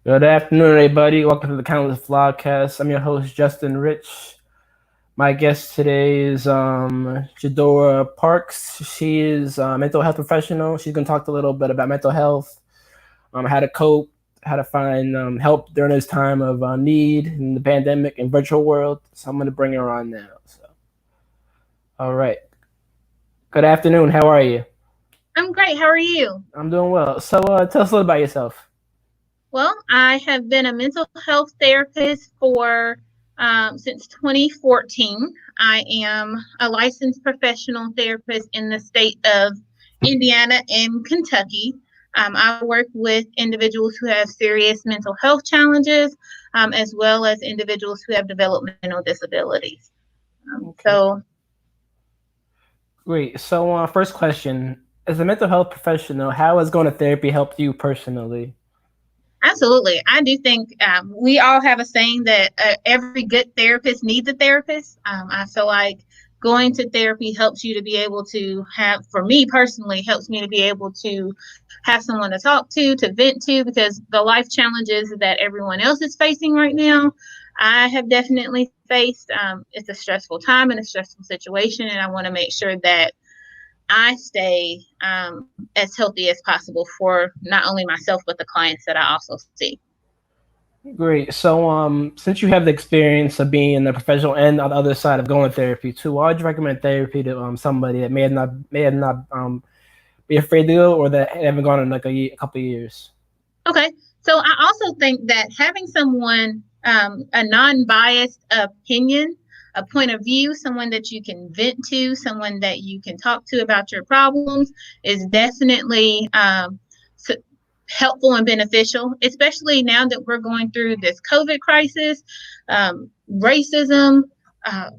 Good afternoon, everybody. Welcome to the Countless Vlogcast. I'm your host, Justin Rich. My guest today is Jadora Parks. She is a mental health professional. She's going to talk a little bit about mental health, how to cope, how to find help during this time of need in the pandemic and virtual world. So I'm going to bring her on now. All right. Good afternoon. How are you? I'm great. How are you? I'm doing well. So tell us a little about yourself. Well, I have been a mental health therapist for since 2014. I am a licensed professional therapist in the state of Indiana and Kentucky. I work with individuals who have serious mental health challenges, as well as individuals who have developmental disabilities. Okay. So Great. So, first question: as a mental health professional, how has going to therapy helped you personally? Absolutely. I do think we all have a saying that every good therapist needs a therapist. I feel like going to therapy helps you to be able to have, for me personally, helps me to be able to have someone to vent to, because the life challenges that everyone else is facing right now, I have definitely faced. It's a stressful time and a stressful situation, and I want to make sure that I stay as healthy as possible for not only myself, but the clients that I also see. Great. So, since you have the experience of being a professional and on the other side of going to therapy too, why would you recommend therapy to somebody that may have not be afraid to go or that haven't gone in like a couple of years? Okay. So I also think that having someone, a non biased opinion, a point of view, someone that you can vent to, someone that you can talk to about your problems is definitely helpful and beneficial, especially now that we're going through this COVID crisis, racism, uh,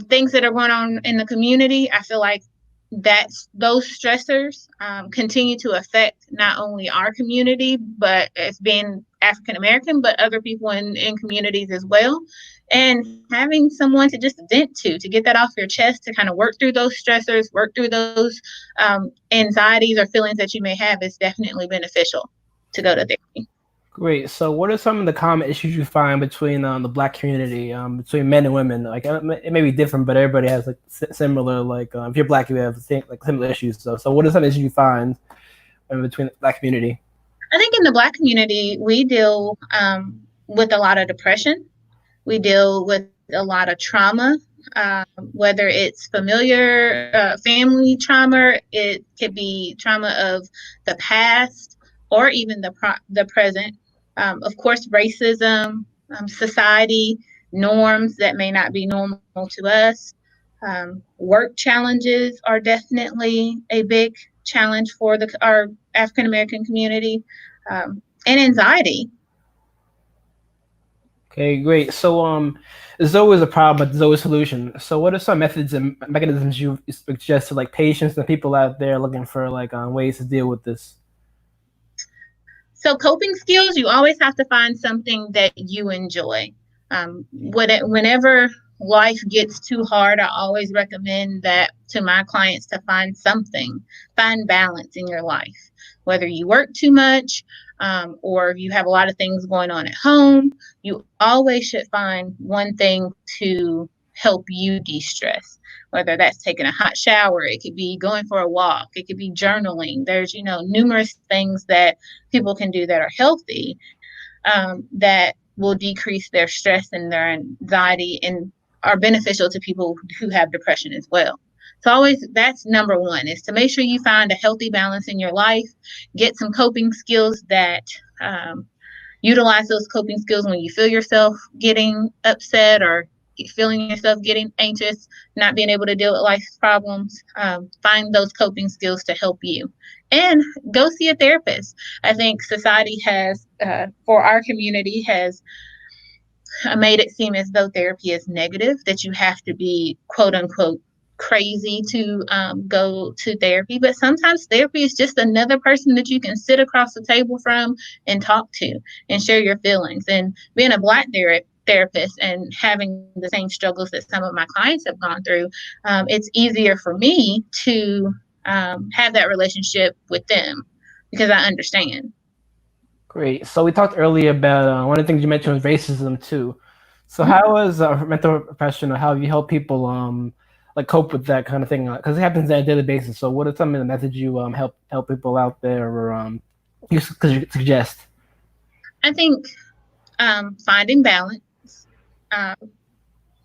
things that are going on in the community. I feel like that those stressors continue to affect not only our community, but as being African American, but other people in communities as well. And having someone to just vent to get that off your chest, to kind of work through those stressors, work through those anxieties or feelings that you may have, is definitely beneficial to go to therapy. Great. So, what are some of the common issues you find between the black community, between men and women? Like, it may be different, but everybody has like similar. Like, if you're black, you have like similar issues. So, what are some issues you find between the black community? I think in the Black community, we deal with a lot of depression. We deal with a lot of trauma, whether it's familiar family trauma, it could be trauma of the past, or even the present. Of course, racism, society norms that may not be normal to us. Work challenges are definitely a big challenge for our African American community, and anxiety. Okay, great. So, there's always a problem, but there's always a solution. So, what are some methods and mechanisms you suggest to like patients and people out there looking for like ways to deal with this? So coping skills, you always have to find something that you enjoy. Whenever life gets too hard, I always recommend that to my clients to find something, find balance in your life. Whether you work too much, or you have a lot of things going on at home, you always should find one thing to help you de-stress, whether that's taking a hot shower, it could be going for a walk, it could be journaling. There's, numerous things that people can do that are healthy, that will decrease their stress and their anxiety and are beneficial to people who have depression as well. So always, that's number one, is to make sure you find a healthy balance in your life, get some coping skills that utilize those coping skills when you feel yourself getting upset or feeling yourself getting anxious, not being able to deal with life's problems. Find those coping skills to help you, and go see a therapist. I think society has, for our community, has made it seem as though therapy is negative, that you have to be quote unquote crazy to go to therapy. But sometimes therapy is just another person that you can sit across the table from and talk to and share your feelings. And being a Black therapist and having the same struggles that some of my clients have gone through, it's easier for me to have that relationship with them because I understand. Great. So we talked earlier about one of the things you mentioned was racism too. So Mhm. how as a mental professional, how have you help people like cope with that kind of thing? Because it happens on a daily basis. So what are some of the methods you help people out there or you suggest? I think finding balance, uh,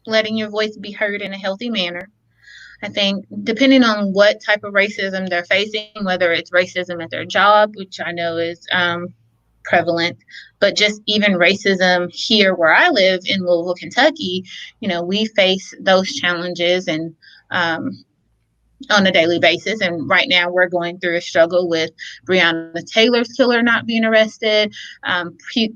letting your voice be heard in a healthy manner. I think depending on what type of racism they're facing, whether it's racism at their job, which I know is prevalent, but just even racism here where I live in Louisville, Kentucky, we face those challenges and um, on a daily basis. And right now, we're going through a struggle with Breonna Taylor's killer not being arrested,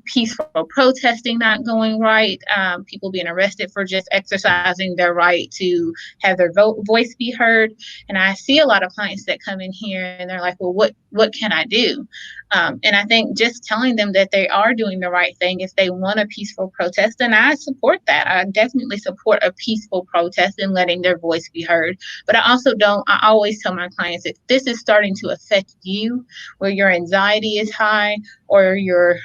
peaceful protesting not going right, people being arrested for just exercising their right to have their voice be heard. And I see a lot of clients that come in here and they're like, well, what can I do? And I think just telling them that they are doing the right thing if they want a peaceful protest, and I support that. I definitely support a peaceful protest and letting their voice be heard. But I also don't, I always tell my clients if this is starting to affect you, where your anxiety is high or your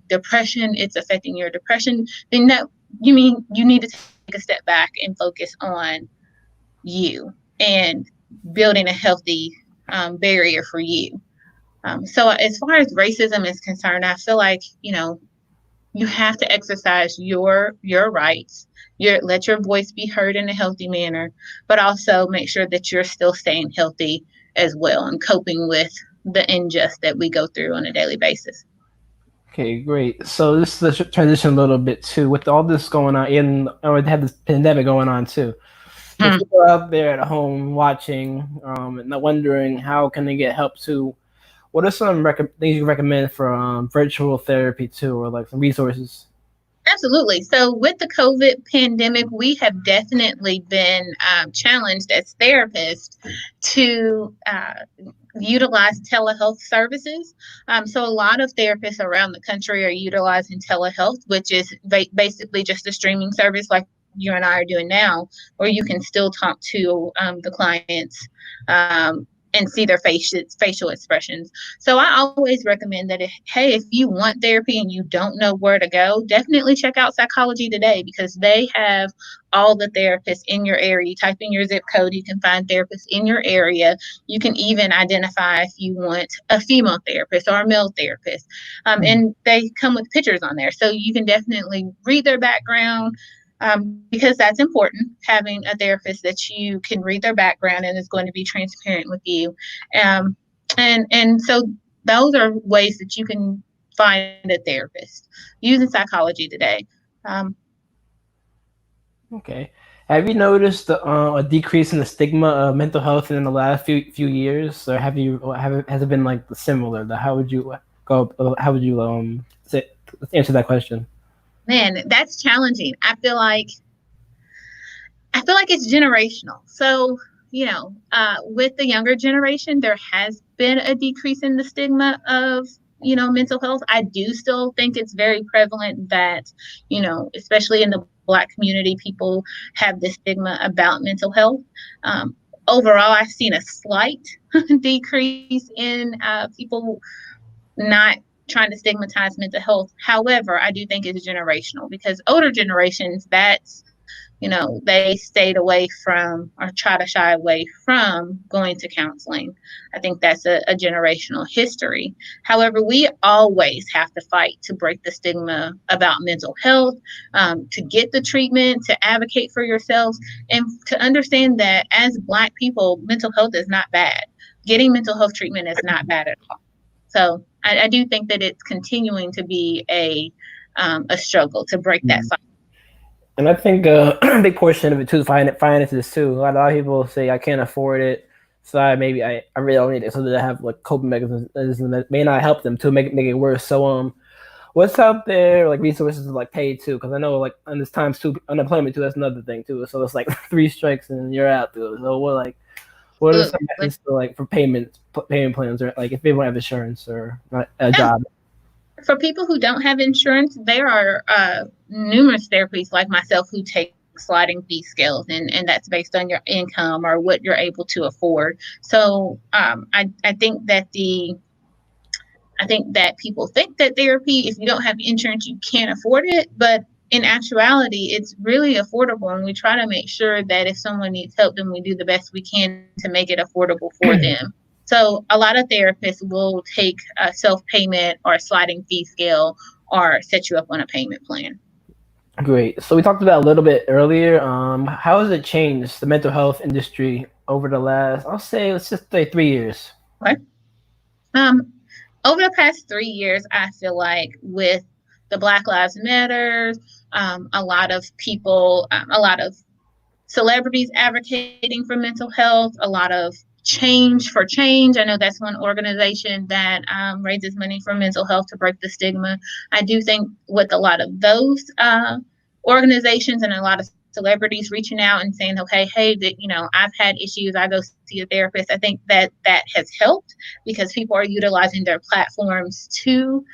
depression, it's affecting your depression, then that you mean you need to take a step back and focus on you and building a healthy barrier for you. So as far as racism is concerned, I feel like, you have to exercise your rights. Let your voice be heard in a healthy manner, but also make sure that you're still staying healthy as well and coping with the injustice that we go through on a daily basis. Okay, great. So this is the transition a little bit too. With all this going on, or they have this pandemic going on too. For Hmm. people out there at home watching and not wondering how can they get help too, what are some things you recommend for virtual therapy too, or like some resources? Absolutely. So, with the COVID pandemic, we have definitely been challenged as therapists to utilize telehealth services. So, a lot of therapists around the country are utilizing telehealth, which is basically just a streaming service like you and I are doing now, where you can still talk to the clients. And see their facial expressions. So I always recommend that if you want therapy and you don't know where to go, definitely check out Psychology Today because they have all the therapists in your area. You type in your zip code, you can find therapists in your area. You can even identify if you want a female therapist or a male therapist. And they come with pictures on there. So you can definitely read their background, because that's important, having a therapist that you can read their background and is going to be transparent with you. Um, and so those are ways that you can find a therapist using Psychology Today. Um, Okay. Have you noticed a decrease in the stigma of mental health in the last few years, or has it been like similar? How would you go? How would you answer that question? Man, that's challenging. I feel like it's generational. So, with the younger generation, there has been a decrease in the stigma of, mental health. I do still think it's very prevalent that, especially in the Black community, people have this stigma about mental health. Um, Overall, I've seen a slight decrease in people not trying to stigmatize mental health. However, I do think it's generational because older generations, they stayed away from or try to shy away from going to counseling. I think that's a generational history. However, we always have to fight to break the stigma about mental health, to get the treatment, to advocate for yourselves, and to understand that as Black people, mental health is not bad. Getting mental health treatment is not bad at all. So I do think that it's continuing to be a struggle to break that cycle. And I think a big portion of it too is finances too. A lot of people say I can't afford it, so I really don't need it. So they have like coping mechanisms that may not help them to make it worse. So what's out there like resources to like pay too? Because I know like on this times too unemployment too. That's another thing too. So it's like three strikes and you're out too. So what are some Absolutely. methods for like for payment plans or like if they don't have insurance or not a Yeah. job? For people who don't have insurance, there are numerous therapies like myself who take sliding fee scales, and that's based on your income or what you're able to afford. So I think that I think that people think that therapy, if you don't have insurance, you can't afford it. But in actuality, it's really affordable. And we try to make sure that if someone needs help, then we do the best we can to make it affordable for them. So a lot of therapists will take a self-payment or a sliding fee scale or set you up on a payment plan. Great. So we talked about a little bit earlier. How has it changed the mental health industry over the last, I'll say, let's just say 3 years? Okay. Um, Over the past 3 years, I feel like with the Black Lives Matter, a lot of people, a lot of celebrities advocating for mental health, a lot of change for change. I know that's one organization that raises money for mental health to break the stigma. I do think with a lot of those organizations and a lot of celebrities reaching out and saying, okay, hey, that I've had issues, I go see a therapist. I think that that has helped because people are utilizing their platforms to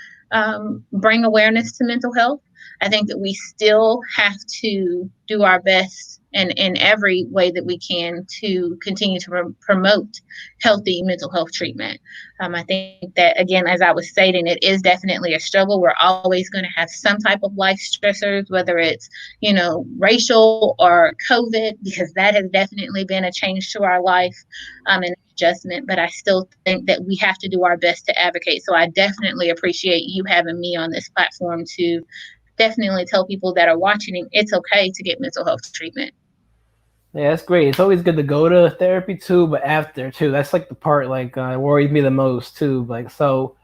bring awareness to mental health. I think that we still have to do our best and in every way that we can to continue to promote healthy mental health treatment. I think that, again, as I was stating, it is definitely a struggle. We're always going to have some type of life stressors, whether it's, racial or COVID, because that has definitely been a change to our life and adjustment. But I still think that we have to do our best to advocate. So I definitely appreciate you having me on this platform to definitely tell people that are watching it's okay to get mental health treatment. Yeah, that's great. It's always good to go to therapy too, but after too, that's like the part like worries me the most too. Like so,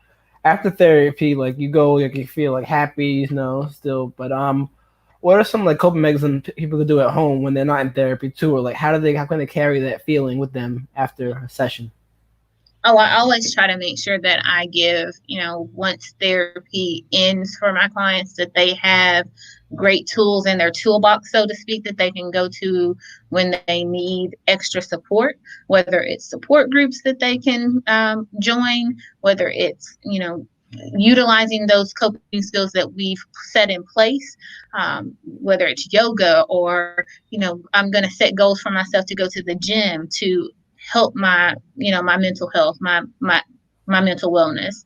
after therapy, like you go, like you feel like happy, still. But what are some like coping mechanisms people can do at home when they're not in therapy too, or like how can they carry that feeling with them after a session? Oh, I always try to make sure that I give, once therapy ends for my clients, that they have great tools in their toolbox, so to speak, that they can go to when they need extra support, whether it's support groups that they can join, whether it's, utilizing those coping skills that we've set in place, whether it's yoga or, I'm going to set goals for myself to go to the gym to help my mental health, my mental wellness.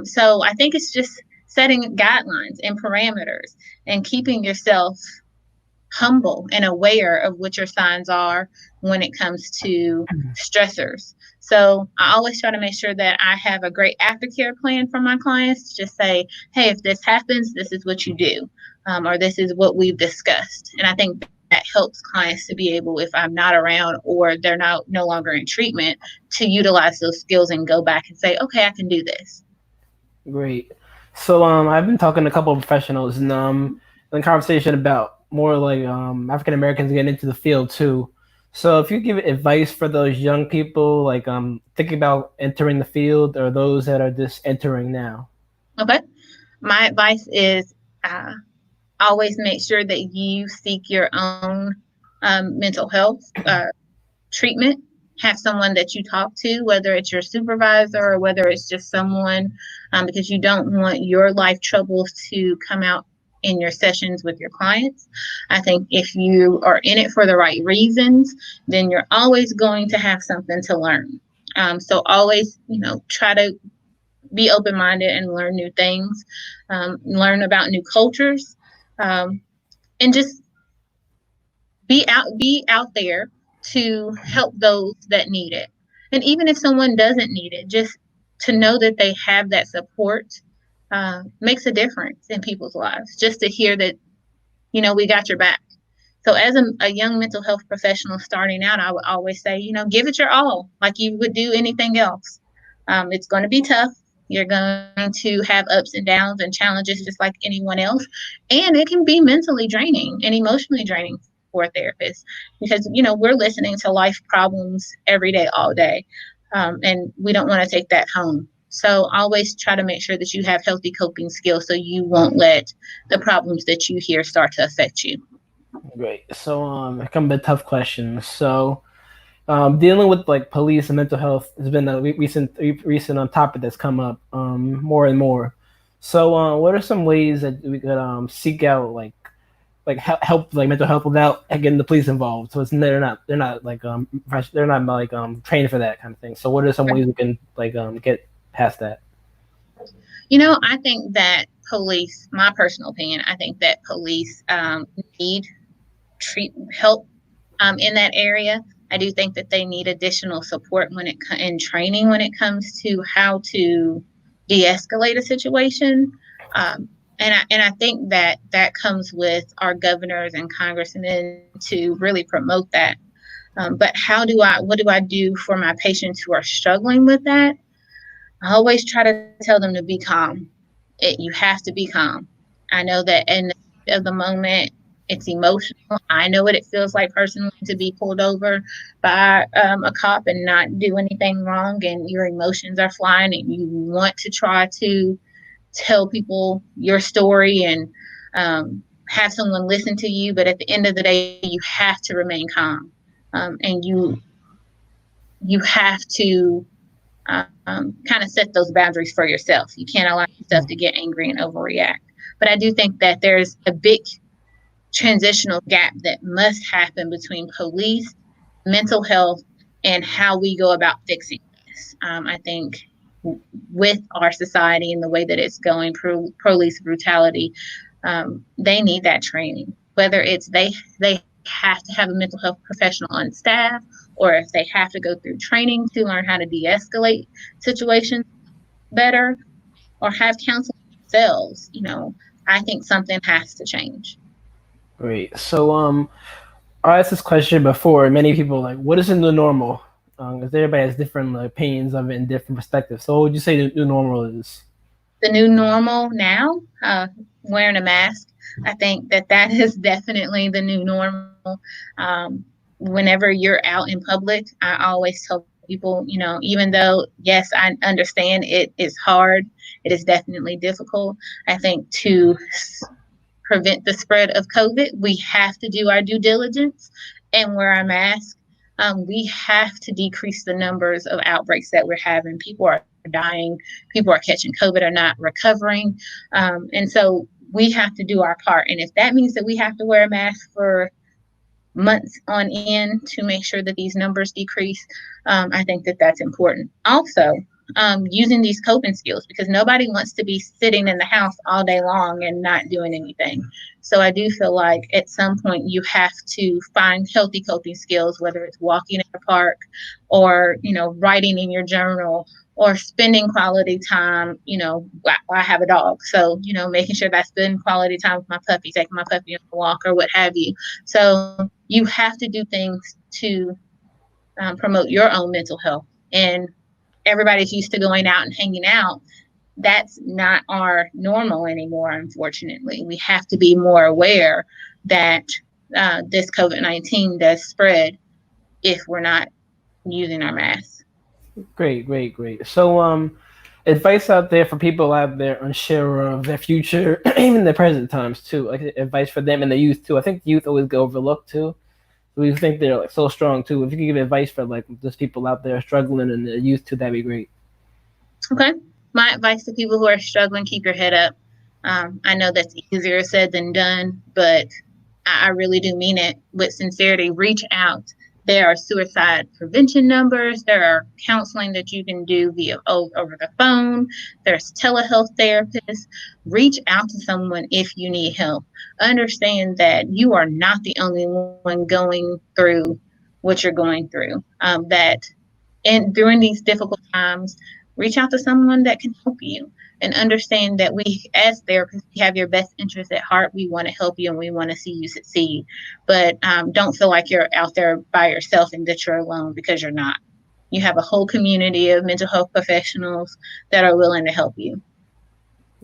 So I think it's just setting guidelines and parameters and keeping yourself humble and aware of what your signs are when it comes to stressors. So I always try to make sure that I have a great aftercare plan for my clients to just say, hey, if this happens, this is what you do, or this is what we've discussed. And I think that helps clients to be able, if I'm not around or they're no longer in treatment, to utilize those skills and go back and say, okay, I can do this. Great. So I've been talking to a couple of professionals and in conversation about more like African Americans getting into the field too. So if you give advice for those young people like thinking about entering the field or those that are just entering now. Okay. My advice is always make sure that you seek your own mental health treatment. Have someone that you talk to, whether it's your supervisor or whether it's just someone, because you don't want your life troubles to come out in your sessions with your clients. I think if you are in it for the right reasons, then you're always going to have something to learn. So always, try to be open-minded and learn new things, learn about new cultures, and just be out there to help those that need it. And even if someone doesn't need it, just to know that they have that support makes a difference in people's lives. Just to hear that, we got your back. So as a young mental health professional starting out, I would always say, give it your all, like you would do anything else. It's going to be tough. You're going to have ups and downs and challenges just like anyone else. And it can be mentally draining and emotionally draining for a therapist because, we're listening to life problems every day, all day. And we don't want to take that home. So always try to make sure that you have healthy coping skills so you won't let the problems that you hear start to affect you. Great. So it come a tough question. So dealing with like police and mental health has been a recent topic that's come up more and more. So what are some ways that we could seek out like help like mental health without getting the police involved? So they're not like trained for that kind of thing. So what are some ways we can like get past that? I think that police, my personal opinion, I think that police need treat help in that area. I do think that they need additional support and training when it comes to how to de-escalate a situation. And I think that that comes with our governors and congressmen to really promote that. But what do I do for my patients who are struggling with that? I always try to tell them to be calm. You have to be calm. I know that in the heat of the moment, it's emotional. I know what it feels like personally to be pulled over by a cop and not do anything wrong, and your emotions are flying, and you want to try to tell people your story and have someone listen to you. But at the end of the day, you have to remain calm, and you have to kind of set those boundaries for yourself. You can't allow yourself to get angry and overreact. But I do think that there's a big transitional gap that must happen between police, mental health, and how we go about fixing this. I think with our society and the way that it's going, police brutality, they need that training. Whether it's they have to have a mental health professional on staff, or if they have to go through training to learn how to de-escalate situations better, or have counseling themselves. I think something has to change. Great. So I asked this question before. Many people like, what is the new normal? Because everybody has different opinions of it and different perspectives. So, what would you say the new normal is? The new normal now, wearing a mask. I think that that is definitely the new normal. Whenever you're out in public, I always tell people, even though, yes, I understand it is hard, it is definitely difficult. I think to prevent the spread of COVID, we have to do our due diligence and wear our mask. We have to decrease the numbers of outbreaks that we're having. People are dying, people are catching COVID or not recovering. And so we have to do our part. And if that means that we have to wear a mask for months on end to make sure that these numbers decrease, I think that that's important. Also, using these coping skills, because nobody wants to be sitting in the house all day long and not doing anything. So I do feel like at some point you have to find healthy coping skills, whether it's walking in the park or, writing in your journal or spending quality time. I have a dog. So, making sure that I spend quality time with my puppy, taking my puppy on a walk or what have you. So you have to do things to promote your own mental health. And everybody's used to going out and hanging out. That's not our normal anymore, unfortunately. We have to be more aware that this COVID-19 does spread if we're not using our masks. Great, great, great. So, advice out there for people out there unsure of their future, even their present times too. Like advice for them and the youth too. I think the youth always get overlooked too. We think they're like so strong too. If you could give advice for like just people out there struggling and the youth too, that'd be great. Okay. My advice to people who are struggling: keep your head up. I know that's easier said than done, but I really do mean it with sincerity. Reach out. There are suicide prevention numbers. There are counseling that you can do over the phone. There's telehealth therapists. Reach out to someone if you need help. Understand that you are not the only one going through what you're going through. And during these difficult times, reach out to someone that can help you, and understand that we, as therapists, we have your best interest at heart. We want to help you and we want to see you succeed. But don't feel like you're out there by yourself and that you're alone, because you're not. You have a whole community of mental health professionals that are willing to help you.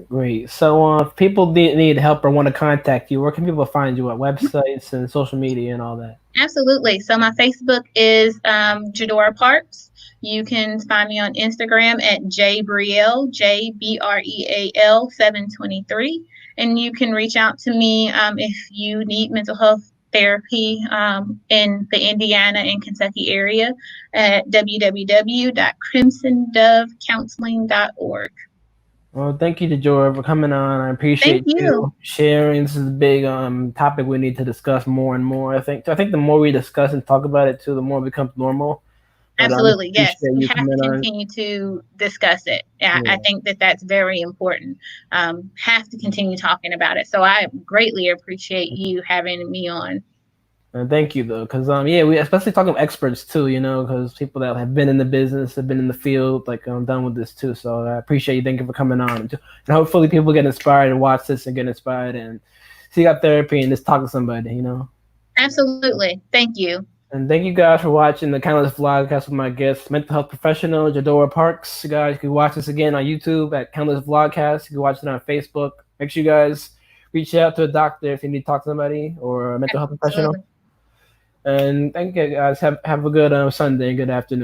Great. So, if people need help or want to contact you, where can people find you at websites and social media and all that? Absolutely. So my Facebook is Jadora Parks. You can find me on Instagram at jbriel, JBREAL 723. And you can reach out to me if you need mental health therapy in the Indiana and Kentucky area at www.crimsondovecounseling.org. Well, thank you, Jadora, for coming on. I Thank appreciate you. you sharing. This is a big topic we need to discuss more and more. I think the more we discuss and talk about it too, the more it becomes normal. But I Absolutely, yes. appreciate We you have to coming on. continue to discuss it. I Yeah. think that that's very important. Have to continue talking about it. So I greatly appreciate you having me on. And thank you though, because yeah, we especially talking to experts too, you know, because people that have been in the business, have been in the field, like I'm done with this too. So I appreciate you. Thank you for coming on, and hopefully people get inspired and watch this and get inspired and seek out therapy and just talk to somebody, you know. Absolutely. Thank you. And thank you guys for watching the Countless Vlogcast with my guest, mental health professional Jadora Parks. You guys can watch this again on YouTube at Countless Vlogcast. You can watch it on Facebook. Make sure you guys reach out to a doctor if you need to talk to somebody or a mental health professional. Absolutely. And thank you guys. Have a good Sunday and good afternoon.